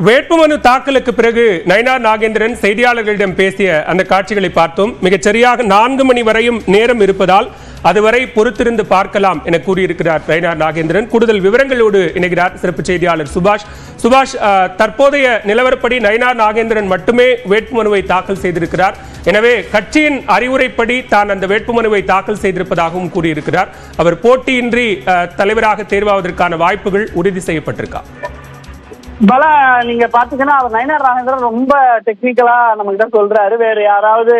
வேட்புமனு தாக்கலுக்கு பிறகு நயினார் நாகேந்திரன் செய்தியாளர்களிடம் பேசிய அந்த காட்சிகளை பார்த்தோம். மிகச் சரியாக 4 மணி வரையும் நேரம் இருப்பதால் அதுவரை பொறுத்திருந்து பார்க்கலாம் என கூறியிருக்கிறார் நயினார் நாகேந்திரன். கூடுதல் விவரங்களோடு இணைகிறார் சிறப்பு செய்தியாளர் சுபாஷ். தற்போதைய நிலவரப்படி நயினார் நாகேந்திரன் மட்டுமே வேட்புமனுவை தாக்கல் செய்திருக்கிறார். எனவே கட்சியின் அறிவுரைப்படி தான் அந்த வேட்புமனுவை தாக்கல் செய்திருப்பதாகவும் கூறியிருக்கிறார். அவர் போட்டியின்றி தலைவராக தேர்வாவதற்கான வாய்ப்புகள் உறுதி செய்யப்பட்டிருக்கா? பல நீங்க பாத்தீங்கன்னா அவர் நயினார் நாகேந்திரன் ரொம்ப டெக்னிக்கலா நம்ம கிட்ட சொல்றாரு, வேற யாராவது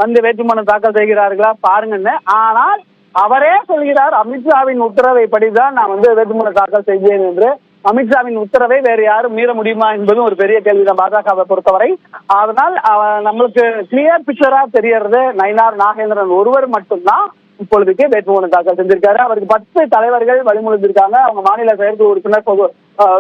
வந்து வேட்புமனு தாக்கல் செய்கிறார்களா பாருங்கன்னு. ஆனால் அவரே சொல்கிறார், அமித்ஷாவின் உத்தரவை படிதான் நான் வந்து வேட்புமனு தாக்கல் செய்தேன் என்று. அமித்ஷாவின் உத்தரவை வேற யாரும் மீற முடியுமா என்பதும் ஒரு பெரிய கேள்விதான் பாஜகவை பொறுத்தவரை. அதனால் நம்மளுக்கு கிளியர் பிக்சரா தெரியறது நயினார் நாகேந்திரன் ஒருவர் மட்டும்தான் இப்பொழுதுக்கு வேட்புமனு தாக்கல் செஞ்சிருக்காரு. அவருக்கு 10 தலைவர்கள் வழிமொழிஞ்சிருக்காங்க. அவங்க மாநில செயற்குழு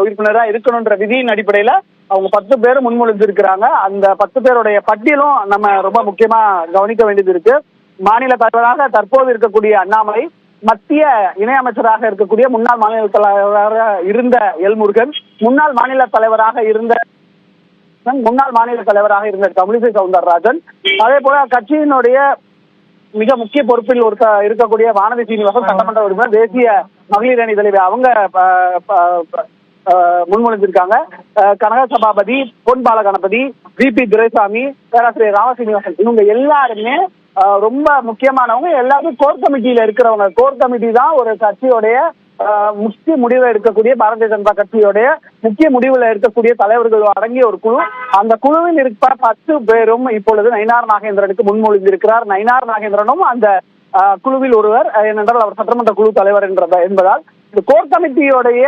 உறுப்பினரா இருக்கணும்ன்ற விதியின் அடிப்படையில அவங்க 10 பேரும் முன்மொழிஞ்சிருக்கிறாங்க. அந்த 10 பேருடைய பட்டியலும் நம்ம ரொம்ப முக்கியமா கவனிக்க வேண்டியது இருக்கு. மாநில தலைவராக தற்போது இருக்கக்கூடிய அண்ணாமலை, மத்திய இணையமைச்சராக இருக்கக்கூடிய முன்னாள் மாநில தலைவராக இருந்த எல் முருகன், முன்னாள் மாநில தலைவராக இருந்த தமிழிசை சவுந்தரராஜன், அதே போல கட்சியினுடைய மிக முக்கிய பொறுப்பில் இருக்கக்கூடிய வானதி சீனிவாசன், சட்டமன்ற உறுப்பினர், தேசிய மகளிர் அணி தலைவர், அவங்க முன்மொழிஞ்சிருக்காங்க. கனக சபாபதி, பொன் பால கணபதி, VP துரைசாமி, பேராசிரியர் ராமசீனிவாசன், இவங்க எல்லாருமே ரொம்ப முக்கியமானவங்க. எல்லாரும் கோர் கமிட்டியில இருக்கிறவங்க. கோர் கமிட்டி தான் ஒரு கட்சியோடைய முக்கிய முடிவை எடுக்கக்கூடிய, பாரதிய ஜனதா கட்சியோடைய முக்கிய முடிவுல இருக்கக்கூடிய தலைவர்கள் அடங்கிய ஒரு குழு. அந்த குழுவில் இருக்க 10 பேரும் இப்பொழுது நயினார் நாகேந்திரனுக்கு முன்மொழிந்திருக்கிறார். நயினார் நாகேந்திரனும் அந்த குழுவில் ஒருவர், ஏனென்றால் அவர் சட்டமன்ற குழு தலைவர் என்பதால் இந்த கோர் கமிட்டியோடைய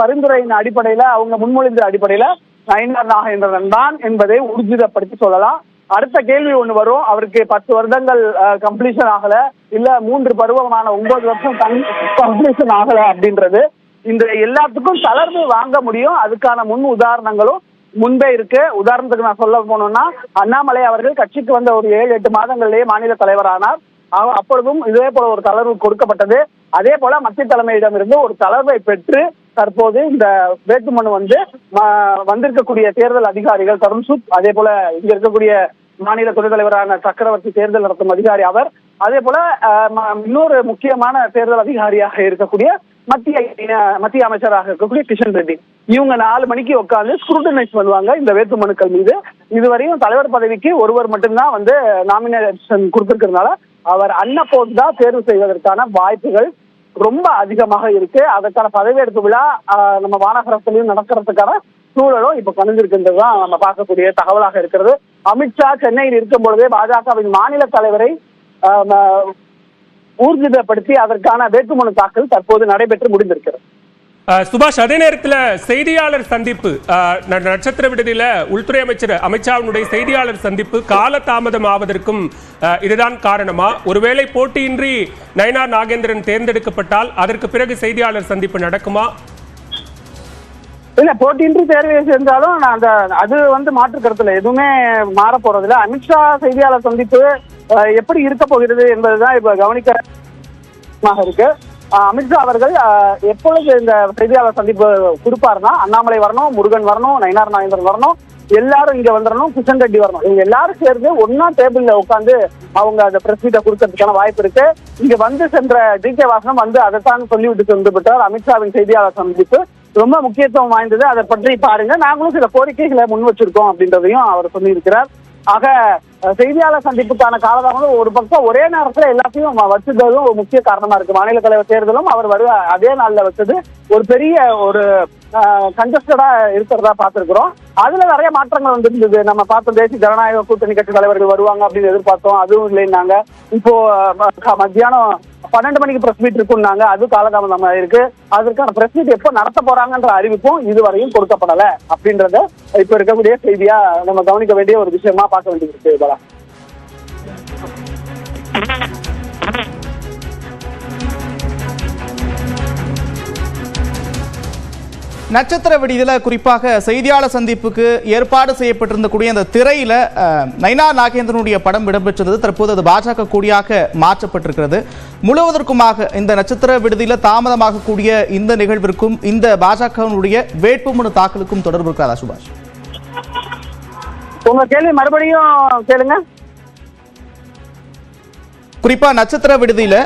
பரிந்துரையின் அடிப்படையில, அவங்க முன்மொழிந்த அடிப்படையில நயினார் நாகேந்திரன் தான் என்பதை ஊர்ஜிதப்படுத்தி சொல்லலாம். அடுத்த கேள்வி ஒண்ணு வரும், அவருக்கு 10 வருடங்கள் கம்ப்ளீஷன் ஆகல, இல்ல 3 பருவமான 9 வருஷம் கம்ப்ளீஷன் ஆகல அப்படின்றது. இந்த எல்லாத்துக்கும் தளர்வு வாங்க முடியும். அதுக்கான முன் உதாரணங்களும் முன்பே இருக்கு. உதாரணத்துக்கு நான் சொல்ல போனோம்னா, அண்ணாமலை அவர்கள் கட்சிக்கு வந்த ஒரு 7-8 மாதங்களிலேயே மாநில தலைவரானார். அப்பொழுதும் இதே போல ஒரு தளர்வு கொடுக்கப்பட்டது. அதே போல மத்திய தலைமையிடம் இருந்து ஒரு தளர்வை பெற்று தற்போது இந்த வேட்புமனு வந்திருக்கக்கூடிய தேர்தல் அதிகாரிகள் தருண் சுத், அதே போல இங்க இருக்கக்கூடிய மாநில துணைத் தலைவரான சக்கரவர்த்தி, தேர்தல் நடத்தும் அதிகாரி அவர், அதே போல இன்னொரு முக்கியமான தேர்தல் அதிகாரியாக இருக்கக்கூடிய மத்திய அமைச்சராக இருக்கக்கூடிய கிஷன் ரெட்டி, இவங்க 4 மணிக்கு உட்கார்ந்து ஸ்க்ரூட்டனைஸ் பண்ணுவாங்க இந்த வேட்புமனுக்கள் மீது. இதுவரையும் தலைவர் பதவிக்கு ஒருவர் மட்டும்தான் வந்து நாமினேஷன் கொடுத்திருக்கிறதுனால அவர் அன்னபோது தான் தேர்வு செய்வதற்கான வாய்ப்புகள் ரொம்ப அதிகமாக இருக்கு. அதற்கான பதவியேற்பு விழா நம்ம வானகரத்திலையும் நடக்கிறதுக்கான சூழலும் இப்ப கணிஞ்சிருக்கின்றதுதான் நம்ம பார்க்கக்கூடிய தகவலாக இருக்கிறது. அமித்ஷா சென்னையில் இருக்கும் பொழுதே பாஜகவின் மாநில தலைவரை ஊர்ஜிதப்படுத்தி அதற்கான வேட்புமனு தாக்கல் தற்போது நடைபெற்று முடிந்திருக்கிறது. சுபாஷ், அதே நேரத்தில் செய்தியாளர் சந்திப்பு, நட்சத்திர விடுதியில உள்துறை அமைச்சர் அமித்ஷாவினுடைய செய்தியாளர் சந்திப்பு கால தாமதம் ஆவதற்கும் இதுதான் காரணமா? ஒருவேளை போட்டியின்றி நயினார் நாகேந்திரன் தேர்ந்தெடுக்கப்பட்டால் அதற்கு பிறகு செய்தியாளர் சந்திப்பு நடக்குமா? இல்ல, போட்டியின்றி தேர்வு செஞ்சாலும் அது வந்து மாற்று கருத்துல எதுவுமே மாற போறதில்ல. அமித்ஷா செய்தியாளர் சந்திப்பு எப்படி இருக்க போகிறது என்பதுதான் இப்ப கவனிக்க இருக்கு. அமித்ஷா அவர்கள் எப்பொழுது இந்த செய்தியாளர் சந்திப்பு கொடுப்பாருன்னா, அண்ணாமலை வரணும், முருகன் வரணும், நயினார் நாகேந்திரன் வரணும், எல்லாரும் இங்க வந்துடணும், கிஷன் ரெட்டி வரணும். இவங்க எல்லாரும் சேர்ந்து ஒன்னா டேபிள்ல உட்காந்து அவங்க அந்த பிரஸ் மீட்டை கொடுக்கறதுக்கான வாய்ப்பு இருக்கு. இங்க வந்து சென்ற DK வாசனம் வந்து அதைத்தான் சொல்லிவிட்டு சென்று விட்டார். அமித்ஷாவின் செய்தியாளர் சந்திப்பு ரொம்ப முக்கியத்துவம் வாய்ந்தது, அதை பற்றி பாருங்க, நாங்களும் சில கோரிக்கைகளை முன் வச்சிருக்கோம் அப்படின்றதையும் அவர் சொல்லியிருக்கிறார். ஆக செய்தியாளர் சந்திப்புக்கான காலதாமதம் ஒரு பக்கம் ஒரே நேரத்துல எல்லாத்தையும் வச்சதும் ஒரு முக்கிய காரணமா இருக்கு. மாநில தலைவர் தேர்தலும் அவர் அதே நாள்ல வச்சது ஒரு பெரிய ஒரு கன்ஜஸ்டடா இருக்கிறதா பார்த்திருக்கிறோம். அதுல நிறைய மாற்றங்கள் வந்திருந்தது. நம்ம பார்த்தோம், தேசிய ஜனநாயக கூட்டணி கட்சி தலைவர்கள் வருவாங்க அப்படின்னு எதிர்பார்த்தோம், அதுவும் இல்லைன்னாங்க. இப்போ மத்தியானம் 12 மணிக்கு பிரஸ் மீட் இருக்குன்னாங்க, அது காலதாமதமா இருக்கு. அதற்கான பிரஸ் மீட் எப்போ நடத்த போறாங்கன்ற அறிவிப்பும் இதுவரையும் கொடுக்கப்படல அப்படின்றத இப்ப இருக்கக்கூடிய செய்தியா நம்ம கவனிக்க வேண்டிய ஒரு விஷயமா பார்க்க வேண்டியிருக்கு. பலா நட்சத்திர விடுதியில் குறிப்பாக செய்தியாளர் சந்திப்புக்கு ஏற்பாடு செய்யப்பட்டிருந்தக்கூடிய அந்த திரையில நயினா நாகேந்திரனுடைய படம் இடம்பெற்றது. தற்போது அது பாஜக கொடியாக மாற்றப்பட்டிருக்கிறது. முழுவதற்குமாக இந்த நட்சத்திர விடுதியில் தாமதமாகக்கூடிய இந்த நிகழ்விற்கும் இந்த பாஜகவினுடைய வேட்புமனு தாக்கலுக்கும் தொடர்பு இருக்கிறதா சுபாஷ்? உங்க கேள்வி மறுபடியும் கேளுங்க. குறிப்பா நட்சத்திர விடுதியில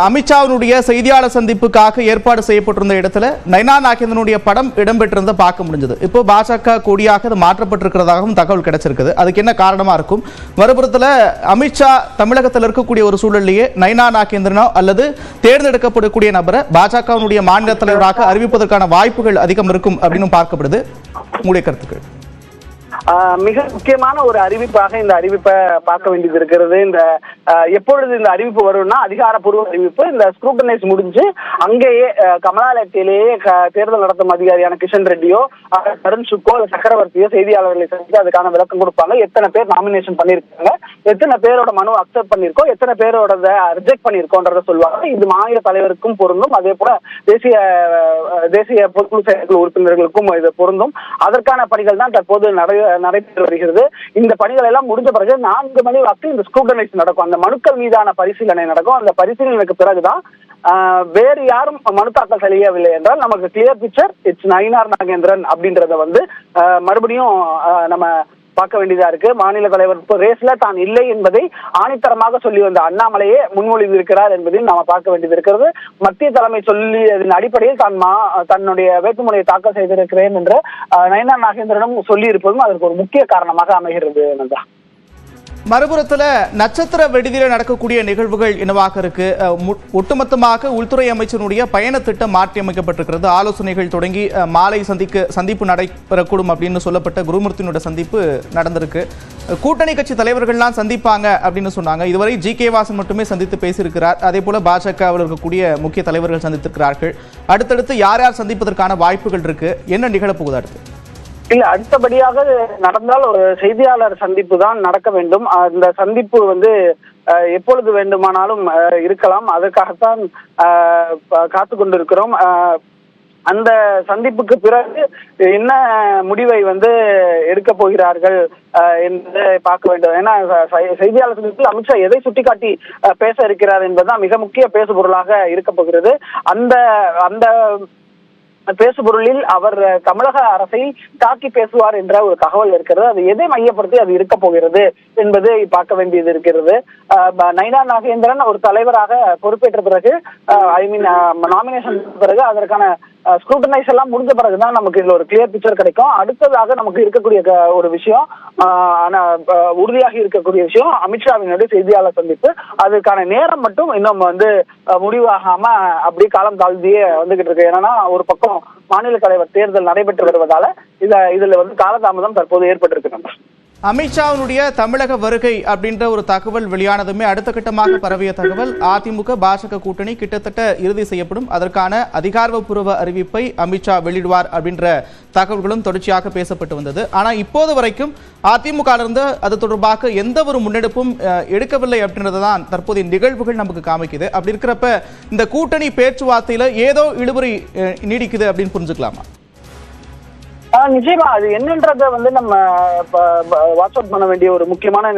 அமித்ஷாவினுடைய செய்தியாளர் சந்திப்புக்காக ஏற்பாடு செய்யப்பட்டிருந்த இடத்துல நயினா நாகேந்திரனுடைய படம் இடம்பெற்றிருந்த பார்க்க முடிஞ்சது. இப்போ பாஜக கொடியாக அது மாற்றப்பட்டிருக்கிறதாகவும் தகவல் கிடைச்சிருக்குது. அதுக்கு என்ன காரணமா இருக்கும்? மறுபுறத்தில் அமித்ஷா தமிழகத்தில் இருக்கக்கூடிய ஒரு சூழலிலேயே நயினா நாகேந்திரனோ அல்லது தேர்ந்தெடுக்கப்படக்கூடிய நபரை பாஜகவினுடைய மாநில தலைவராக அறிவிப்பதற்கான வாய்ப்புகள் அதிகம் இருக்கும் அப்படின்னு பார்க்கப்படுது. உங்களுடைய கருத்துக்கள்? மிக முக்கியமான ஒரு அறிவிப்பாக இந்த அறிவிப்பை பார்க்க வேண்டியது இருக்கிறது. இந்த எப்பொழுது இந்த அறிவிப்பு வரும்னா அதிகாரப்பூர்வ அறிவிப்பு இந்த ஸ்க்ரூட்டனைஸ் முடிஞ்சு அங்கேயே கமலாலயத்திலேயே தேர்தல் நடத்தும் அதிகாரியான கிஷன் ரெட்டியோ தருண் சுக்கோ சக்கரவர்த்தியோ செய்தியாளர்களை சந்தித்து அதுக்கான விளக்கம் கொடுப்பாங்க. எத்தனை பேர் நாமினேஷன் பண்ணிருக்காங்க, எத்தனை பேரோட மனு அக்செப்ட் பண்ணிருக்கோம், எத்தனை பேரோட ரிஜெக்ட் பண்ணிருக்கோன்றத சொல்லுவாங்க. இது மாநில தலைவருக்கும் பொருந்தும், அதே போல தேசிய பொதுக்குழு செயற்குழு உறுப்பினர்களுக்கும் இது பொருந்தும். அதற்கான பணிகள் தான் தற்போது நடைபெற்று வருகிறது. இந்த பணிகள் எல்லாம் முடிஞ்ச பிறகு 4 மணி வாக்கில் இந்த ஸ்க்ரூட்டனைஸ் நடக்கும். அந்த மனுக்கள் மீதான பரிசீலனை நடக்கும். அந்த பரிசீலனைக்கு பிறகுதான் வேறு யாரும் மனு தாக்கல் செய்யவில்லை என்றால் நமக்கு clear picture it's Naina Nagendran அப்படின்றத மறுபடியும் நம்ம பார்க்க வேண்டியதா இருக்கு. மாநில தலைவர் ரேஸ்ல தான் இல்லை என்பதை ஆணித்தரமாக சொல்லி வந்த அண்ணாமலையே முன்மொழிவு இருக்கிறார் என்பதையும் நாம பார்க்க வேண்டியது இருக்கிறது. மத்திய தலைமை சொல்லியதன் அடிப்படையில் தன்னுடைய வேட்புமனுவை தாக்கல் செய்திருக்கிறேன் என்று நயினா நாகேந்திரனும் சொல்லி இருப்பதும் அதற்கு ஒரு முக்கிய காரணமாக அமைகிறது. நந்தா, மறுபுறத்தில் நட்சத்திர விடுதியில் நடக்கக்கூடிய நிகழ்வுகள் என்னவாக இருக்கு? ஒட்டுமொத்தமாக உள்துறை அமைச்சருடைய பயண திட்டம் மாற்றி அமைக்கப்பட்டிருக்கிறது. ஆலோசனைகள் தொடங்கி மாலை சந்திப்பு நடைபெறக்கூடும் அப்படின்னு சொல்லப்பட்ட குருமூர்த்தியினுடைய சந்திப்பு நடந்திருக்கு. கூட்டணி கட்சி தலைவர்கள்லாம் சந்திப்பாங்க அப்படின்னு சொன்னாங்க. இதுவரை ஜி.கே. வாசன் மட்டுமே சந்தித்து பேசியிருக்கிறார். அதே போல பாஜகவில் இருக்கக்கூடிய முக்கிய தலைவர்கள் சந்தித்திருக்கிறார்கள். அடுத்தடுத்து யார் யார் சந்திப்பதற்கான வாய்ப்புகள் இருக்கு? என்ன நிகழப்போகுது அடுத்து? இல்ல, அடுத்தபடியாக நடந்தால் ஒரு செய்தியாளர் சந்திப்பு தான் நடக்க வேண்டும். அந்த சந்திப்பு எப்பொழுது வேண்டுமானாலும் இருக்கலாம். அதற்காகத்தான் காத்து கொண்டிருக்கிறோம். அந்த சந்திப்புக்கு பிறகு என்ன முடிவை எடுக்க போகிறார்கள் என்று பார்க்க வேண்டும். ஏன்னா செய்தியாளர் சந்திப்பில் அமித்ஷா எதை சுட்டிக்காட்டி பேச இருக்கிறார் என்பதுதான் மிக முக்கிய பேசுபொருளாக இருக்க போகிறது. அந்த பேசுபொருளில் அவர் தமிழக அரசை தாக்கி பேசுவார் என்ற ஒரு தகவல் இருக்கிறது. அது எதை மையப்படுத்தி அது இருக்க போகிறது என்பதை பார்க்க வேண்டியது இருக்கிறது. நயினா நாகேந்திரன் ஒரு தலைவராக பொறுப்பேற்ற பிறகு நாமினேஷன் பிறகு அதற்கான ஸ்க்ரூட்டனைஸ் எல்லாம் முடிஞ்ச பிறகுதான் நமக்கு இதுல ஒரு கிளியர் பிக்சர் கிடைக்கும். அடுத்ததாக நமக்கு இருக்கக்கூடிய ஒரு விஷயம், உறுதியாக இருக்கக்கூடிய விஷயம் அமித்ஷாவினுடைய செய்தியாளர் சந்திப்பு. அதற்கான நேரம் மட்டும் இன்னும் முடிவாகாம அப்படியே காலம் தாழ்த்தியே வந்துகிட்டு இருக்கு. ஏன்னா ஒரு பக்கம் மாநில தலைவர் தேர்தல் நடைபெற்று வருவதால இதுல காலதாமதம் தற்போது ஏற்பட்டிருக்கு. அமித்ஷாவினுடைய தமிழக வருகை அப்படின்ற ஒரு தகவல் வெளியானதுமே அடுத்த கட்டமாக பரவிய தகவல் அதிமுக பாஜக கூட்டணி கிட்டத்தட்ட இறுதி செய்யப்படும், அதற்கான அதிகாரப்பூர்வ அறிவிப்பை அமித்ஷா வெளியிடுவார் அப்படின்ற தகவல்களும் தொடர்ச்சியாக பேசப்பட்டு வந்தது. ஆனால் இப்போது வரைக்கும் அதிமுக இருந்து அது தொடர்பாக எந்த ஒரு முன்னெடுப்பும் எடுக்கவில்லை அப்படின்றதான் தற்போதைய நிகழ்வுகள் நமக்கு காமிக்குது. அப்படி இருக்கிறப்ப இந்த கூட்டணி பேச்சுவார்த்தையில ஏதோ இழுபறி நீடிக்குது அப்படின்னு புரிஞ்சுக்கலாமா? நிச்சயமா அது என்னன்றத நம்ம வாட்ச் அவுட் பண்ண வேண்டிய ஒரு முக்கியமான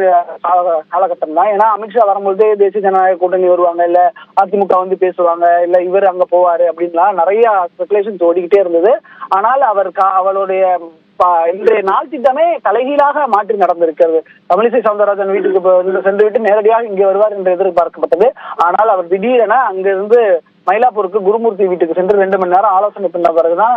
காலகட்டம் தான். ஏன்னா அமித்ஷா வரும்போது தேசிய ஜனநாயக கூட்டணி வருவாங்க, இல்ல அதிமுக பேசுவாங்க, இல்ல இவர் அங்க போவாரு அப்படின்லாம் நிறைய ஸ்பெகுலேஷன்ஸ் ஓடிக்கிட்டே இருந்தது. ஆனால் அவளுடைய இன்றைய நாள் திட்டமே தலைகீழாக மாற்றி நடந்திருக்கிறது. தமிழிசை சவுந்தரராஜன் வீட்டுக்கு சென்றுவிட்டு நேரடியாக இங்கே வருவார் என்று எதிர்பார்க்கப்பட்டது. ஆனால் அவர் திடீரென அங்கிருந்து மயிலாப்பூருக்கு குருமூர்த்தி வீட்டுக்கு சென்று 2 மணி நேரம் ஆலோசனை பண்ண பிறகுதான்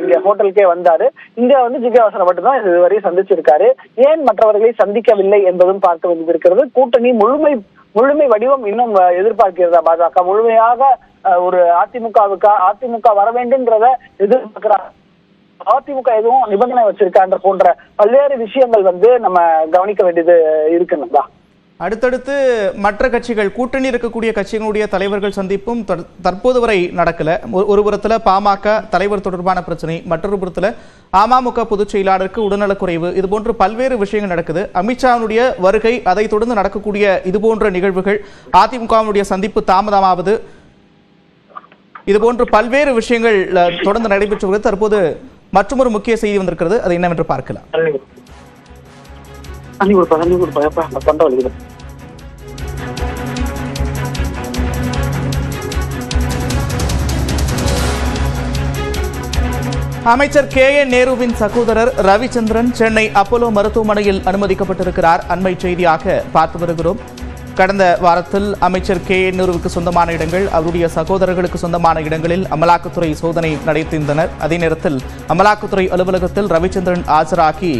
இங்க ஹோட்டலுக்கே வந்தாரு. இங்க ஜி.கே. வாசனை மட்டும்தான் இதுவரை சந்திச்சிருக்காரு. ஏன் மற்றவர்களை சந்திக்கவில்லை என்பதும் பார்க்க வேண்டியது இருக்கிறது. கூட்டணி முழுமை வடிவம் இன்னும் எதிர்பார்க்கிறதா பாஜக? முழுமையாக ஒரு அதிமுக வர வேண்டும்ன்றத எதிர்பார்க்கிறார். அதிமுக எதுவும் நிபந்தனை வச்சிருக்கான்ற போன்ற பல்வேறு விஷயங்கள் நம்ம கவனிக்க வேண்டியது இருக்குங்களா? அடுத்தடுத்து மற்ற கட்சிகள் கூட்டணி இருக்கக்கூடிய கட்சிகளுடைய தலைவர்கள் சந்திப்பும் தற்போது வரை நடக்கல. ஒரு புறத்துல பாமக தலைவர் தொடர்பான பிரச்சனை, மற்றொரு புறத்துல அமமுக பொதுச் செயலாளருக்கு உடல்நலக்குறைவு, இது போன்ற பல்வேறு விஷயங்கள் நடக்குது. அமித்ஷாவுடைய வருகை, அதை தொடர்ந்து நடக்கக்கூடிய இது போன்ற நிகழ்வுகள், அதிமுகவுடைய சந்திப்பு தாமதமாவது இதுபோன்று பல்வேறு விஷயங்கள் தொடர்ந்து நடைபெற்று வருகிறது. தற்போது மற்றொரு முக்கிய செய்தி வந்திருக்கிறது, அது என்னவென்று பார்க்கலாம். அமைச்சர் KN நேருவின் சகோதரர் ரவிச்சந்திரன் சென்னை அப்போலோ மருத்துவமனையில் அனுமதிக்கப்பட்டிருக்கிறார். அண்மை செய்தியாக பார்த்து வருகிறோம். கடந்த வாரத்தில் அமைச்சர் KN நேருவுக்கு சொந்தமான இடங்கள், அவருடைய சகோதரர்களுக்கு சொந்தமான இடங்களில் அமலாக்கத்துறை சோதனை நடத்தியிருந்தனர். அதே நேரத்தில் அமலாக்கத்துறை அலுவலகத்தில் ரவிச்சந்திரன் ஆஜராகி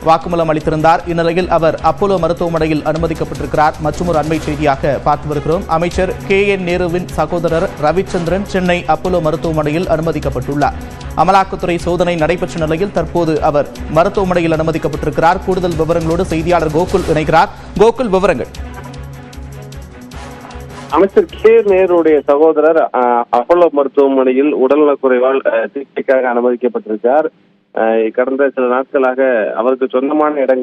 வாக்குமூலம் அளித்திருந்தார். இந்நிலையில் அவர் அப்போலோ மருத்துவமனையில் அனுமதிக்கப்பட்டிருக்கிறார். மற்றொரு அண்மை செய்தியாக பார்த்து வருகிறோம். அமைச்சர் KN நேருவின் சகோதரர் ரவிச்சந்திரன் சென்னை அப்போலோ மருத்துவமனையில் அனுமதிக்கப்பட்டுள்ளார். அமலாக்கத்துறை சோதனை நடைபெற்ற நிலையில் தற்போது அவர் மருத்துவமனையில் அனுமதிக்கப்பட்டிருக்கிறார். கூடுதல் விவரங்களோடு செய்தியாளர் கோகுல் இணைகிறார். கோகுல், விவரங்கள். அமைச்சர் நேருடைய சகோதரர் அப்போலோ மருத்துவமனையில் உடல்நலக்குறைவால் சிகிச்சைக்காக அனுமதிக்கப்பட்டிருக்கார். கடந்த சில நாட்களாக அவருக்கு சொந்தமான இடங்கள்